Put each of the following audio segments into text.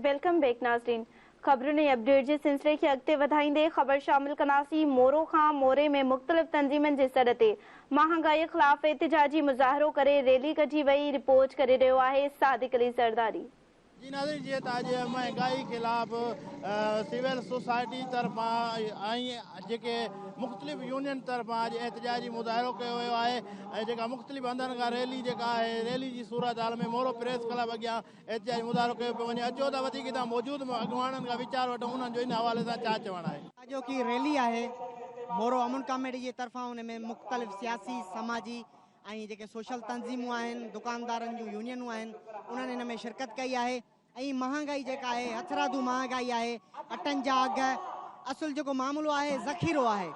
Welcome back नाज़रीन। ख़बरुनि जी update जे सिलसिले खे अॻिते वधाईंदे ख़बर शामिल कंदासीं। मोरो खां मोरे में मुख़्तलिफ़ तंज़ीमनि जे सॾ ते महांगाई ख़िलाफ़ एहतिजाजी मुज़ाहिरो करे रैली कढी वई। रिपोर्ट करे रहियो आहे सादिक अली सरदारी। जी नाज़रीन, जीअं त अॼु महांगाई ख़िलाफ़ सिविल सोसाइटी तरफ़ां ऐं जेके मुख़्तलिफ़ यूनियन तरफ़ां अॼु एहतिजाजी मुज़ाहिरो कयो वियो आहे ऐं जेका मुख़्तलिफ़ हंधनि खां रैली जेका आहे रैली जी सूरत हाल में मोरो प्रेस क्लब अॻियां एहतिजाजी मुज़ाहिरो कयो पियो वञे। अचो त वधीक हितां मौजूदु अॻुवाणनि खां वीचार वठूं उन्हनि जो इन हवाले सां छा चवणु आहे। जो की रैली आहे मोरो अमन कमेटी जे तरफ़ां उन में मुख़्तलिफ़ सियासी समाजी ऐं जेके सोशल तंज़ीमूं आहिनि दुकानदारनि जूं यूनियनूं आहिनि उन्हनि इन में शिरकत कई आहे। ऐं महांगाई जेका आहे हथरादू महांगाई आहे, अटनि जा अघ, असुल जेको मामलो आहे ज़ख़ीरो आहे।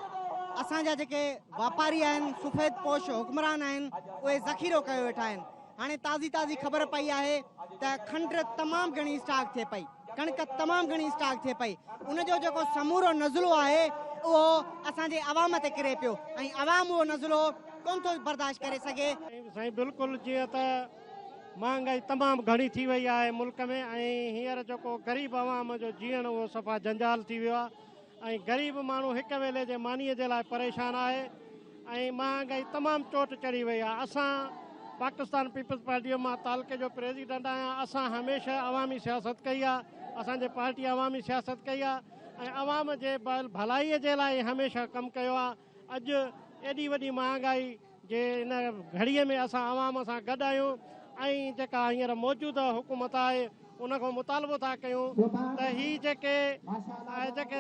असांजा जेके वापारी आहिनि सफ़ेद पोश हुक्मरान आहिनि उहे ज़ख़ीरो कयो वेठा आहिनि। हाणे ताज़ी ख़बर पई आहे त खंड तमामु घणी स्टॉक थिए पई, कणिक तमामु घणी स्टॉक थिए पई। उनजो जेको समूरो नज़लो आहे उहो असांजे अवाम ते किरे पियो ऐं अवाम उहो नज़लो कोन थो बर्दाश्त करे सघे। साईं बिल्कुलु जीअं त महांगाई तमामु घणी थी वई आहे मुल्क में ऐं हींअर जेको ग़रीब अवाम जो जीअण उहो सफ़ा जंजाल थी वियो आहे ऐं ग़रीब माण्हू हिकु वेले जे मानीअ जे लाइ परेशान आहे ऐं महांगाई तमामु चोट चढ़ी वई आहे। असां पाकिस्तान पीपल्स पार्टीअ मां तालुके जो प्रेसिडेंट आहियां। असां हमेशह अवामी सियासत कई आहे, असांजे पार्टी अवामी सियासत कई आहे ऐं अवाम जे भलाईअ जे लाइ हमेशह कमु कयो आहे। अॼु एॾी वॾी महांगाई जे इन घड़ीअ में असां अवाम सां गॾु आहियूं ऐं जेका हींअर मौजूदा हुकूमत आहे उन खां मुतालबो था कयूं त ही जेके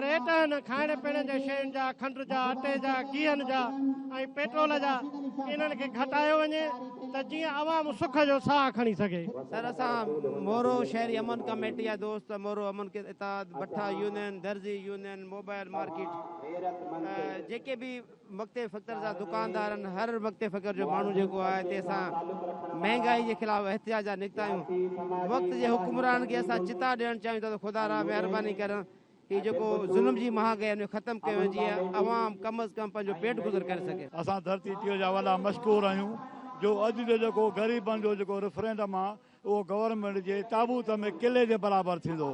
रेट आहिनि खाइण पीअण जे शयुनि जा, खंड जा, अटे जा, गिहनि जा ऐं पेट्रोल जा, इन्हनि खे घटायो वञे त जीअं अवाम सुख जो साह खणी सघे। सर असां मोरो शहरी अमन कमेटी जा दोस्त मोरो अमन के इत्तेहाद भट्ठा यूनियन, दर्जी यूनियन, मोबाइल मार्केट जेके भी मक्ते फ़क़र जा दुकानदार आहिनि हर मक्ते फ़क़र जो माण्हू जेको आहे हिते असां महांगाई जे ख़िलाफ़ एहतिजाज निकिता आहियूं। वक़्त जे हुक्मरान खे असां चिता ॾियणु चाहियूं था त ख़ुदा रा महिरबानी कनि ही जेको ज़ुल्म जी महांगाई आहे ख़तमु कयो वञे जीअं अवाम कम अज़ कम पंहिंजो पेट गुज़र करे सघे। असां धरती टीह जा वॾा मशहूरु आहियूं जो अॼु जो जेको ग़रीबनि जो जेको रेफरेंडम आहे उहो गवर्नमेंट जे ताबूत में किले जे बराबरि थींदो।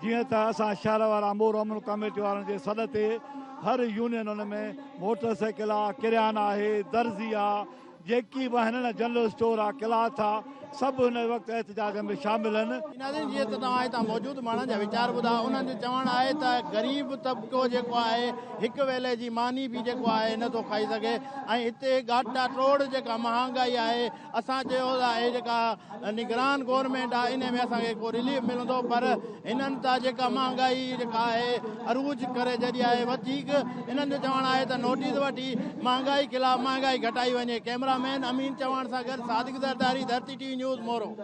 जीअं त असां शहर वारा मोरो अमन कमेटी वारनि जे सॾ ते हर यूनियन उन में मोटरसाइकिल आहे, किरियाना आहे, दर्जी आहे, जेकी बि आहिनि जनरल स्टोर आहे, क्लॉथ आहे, सभु हिन वक़्तु एहतिजाज में शामिल आहिनि। नाज़रीन, जीअं त तव्हां हितां मौजूदु माण्हुनि जा वीचार ॿुधा उन्हनि जो चवणु आहे त ग़रीब तबिको जेको आहे हिकु वेले जी मानी बि जेको आहे नथो खाई सघे ऐं हिते घाटा टोड़ जेका महांगाई आहे असां चयो आहे जेका निगरान गवर्नमेंट आहे इन में असांखे को रिलीफ मिलंदो, पर हिननि त जेका महांगाई जेका आहे अरूज करे जॾहिं आहे वधीक इन्हनि जो चवणु आहे त नोटिस वठी महांगाई ख़िलाफ़ महांगाई घटाई वञे। कैमरामैन अमीन चौहान सां गॾु सादिक ज़रदारी, धरती टीवी न्यूज़ मोरो।